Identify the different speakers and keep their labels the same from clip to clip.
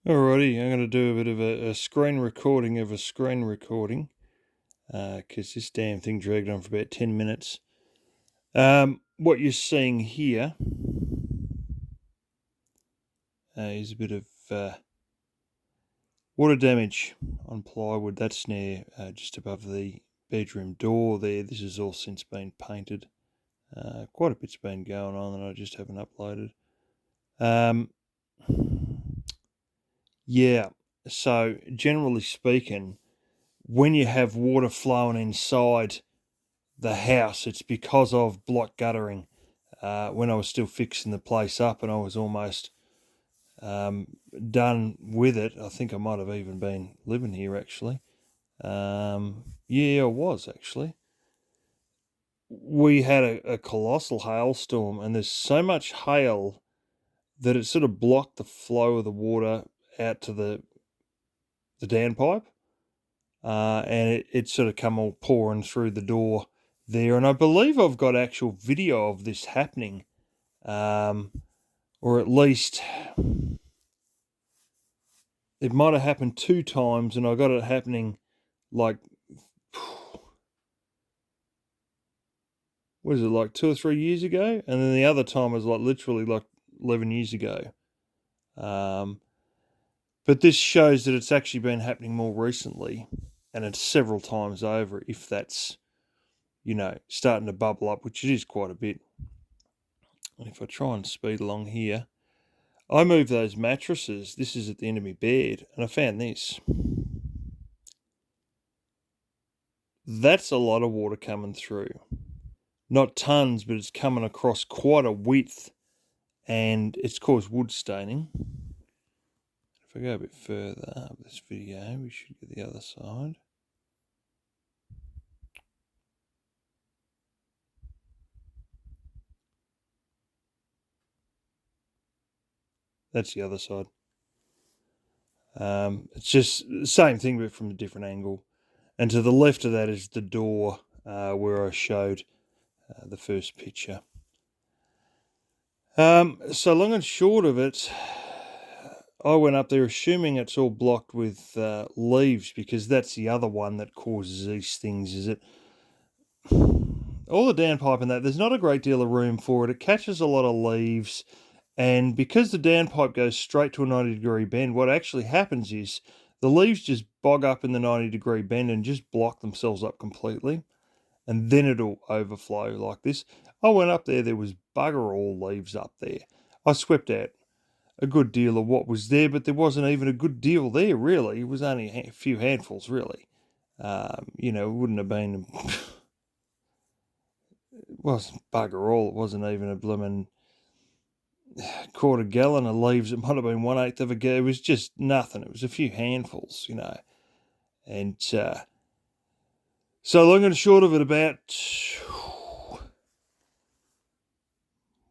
Speaker 1: Alrighty, I'm going to do a bit of a screen recording of a screen recording because this damn thing dragged on for about 10 minutes. What you're seeing here is a bit of water damage on plywood. That's near just above the bedroom door there. This has all since been painted. Quite a bit's been going on that I just haven't uploaded. Yeah, so generally speaking, when you have water flowing inside the house, it's because of block guttering. When I was still fixing the place up and I was almost done with it, I think I might have even been living here actually. Yeah, I was actually. We had a colossal hailstorm, and there's so much hail that it sort of blocked the flow of the water out to the downpipe. And it sort of come all pouring through the door there. And I believe I've got actual video of this happening, or at least it might have happened 2 times, and I got it happening like, what is it, like 2 or 3 years ago? And then the other time was like literally like 11 years ago. But this shows that it's actually been happening more recently, and it's several times over, if that's, starting to bubble up, which it is quite a bit. And if I try and speed along here, I moved those mattresses. This is at the end of my bed, and I found this. That's a lot of water coming through. Not tons, but it's coming across quite a width, and it's caused wood staining. If I go a bit further up this video, we should get the other side. That's the other side. It's just the same thing, but from a different angle. And to the left of that is the door where I showed the first picture. So long and short of it, I went up there assuming it's all blocked with leaves, because that's the other one that causes these things. Is it all the downpipe and that? There's not a great deal of room for it. It catches a lot of leaves, and because the downpipe goes straight to a 90-degree bend, what actually happens is the leaves just bog up in the 90-degree bend and just block themselves up completely, and then it'll overflow like this. I went up there was bugger all leaves up there. I swept out a good deal of what was there, but there wasn't even a good deal there, really. It was only a few handfuls, really. It wouldn't have been, it wasn't bugger all. It wasn't even a blooming quarter gallon of leaves. It might have been 1/8 of a gallon. It was just nothing. It was a few handfuls, And so long and short of it, about,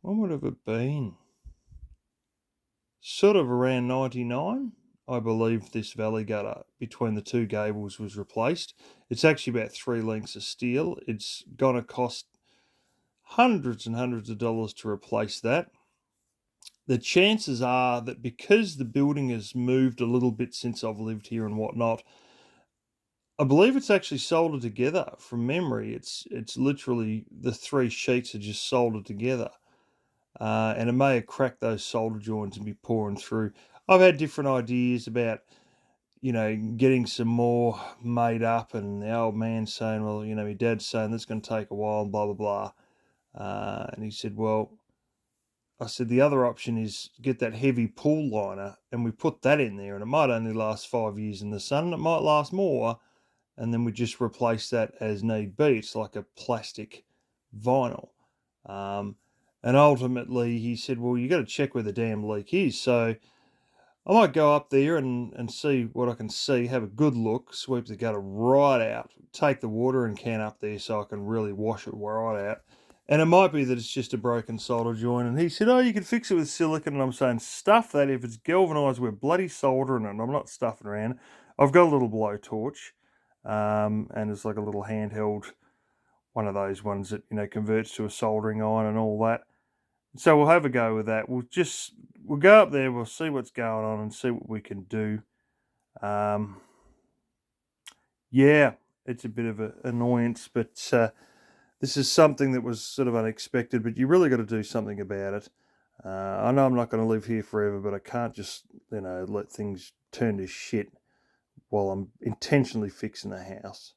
Speaker 1: when would it have been? Sort of around 99, I believe this valley gutter between the two gables was replaced. It's actually about 3 lengths of steel. It's going to cost hundreds and hundreds of dollars to replace that. The chances are that because the building has moved a little bit since I've lived here and whatnot, I believe it's actually soldered together from memory. It's literally the 3 sheets are just soldered together. And it may have cracked those solder joints and be pouring through. I've had different ideas about, getting some more made up, and the old man saying, well, my dad's saying that's going to take a while, and blah, blah, blah. And he said, well, I said, the other option is get that heavy pool liner, and we put that in there, and it might only last 5 years in the sun, and it might last more, and then we just replace that as need be. It's like a plastic vinyl. And ultimately, he said, well, you got to check where the damn leak is. So I might go up there and see what I can see, have a good look, sweep the gutter right out, take the watering can up there so I can really wash it right out. And it might be that it's just a broken solder joint. And he said, oh, you can fix it with silicone. And I'm saying, stuff that. If it's galvanized, we're bloody soldering it. And I'm not stuffing around. I've got a little blowtorch, and it's like a little handheld, one of those ones that, converts to a soldering iron and all that. So we'll have a go with that. We'll go up there. We'll see what's going on and see what we can do. Yeah, it's a bit of an annoyance, but this is something that was sort of unexpected. But you really got to do something about it. I know I'm not going to live here forever, but I can't just let things turn to shit while I'm intentionally fixing the house.